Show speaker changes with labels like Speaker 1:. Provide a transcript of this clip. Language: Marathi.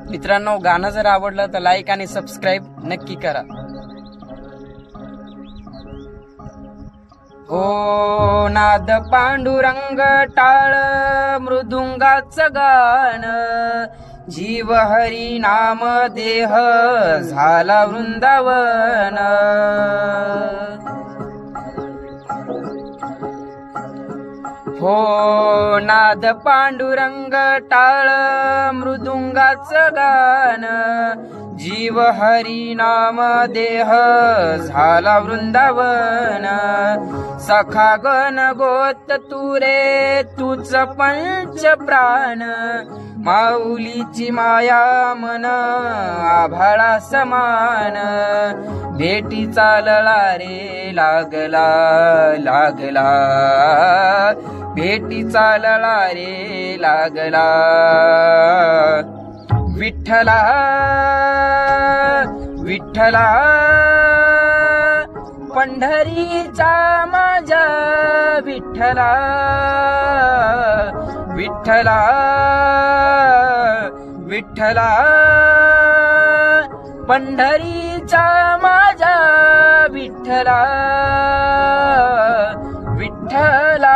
Speaker 1: मित्रांनो, गाणं जर आवडलं तर लाईक आणि सबस्क्राईब नक्की करा. ओ नाद पांडुरंग टाळ मृदुंगाचं गाण, जीव हरी नाम देह झाला वृंदावन. हो नाद पांडुरंग टाळ मृदुंगाचं गाण, जीव हरी नाम देह झाला वृंदावन. सखा गण गोत तुरे तूच पंच प्राण, माऊलीची माया मन आभाळा समान. भेटी चालला रे लागला लागला, भेटी चालला रे लागला. विठ्ठला विठ्ठला पंढरीचा माझ्या विठ्ठला, विठ्ठला विठ्ठला पंढरीचा माझ्या विठ्ठला, विठ्ठला.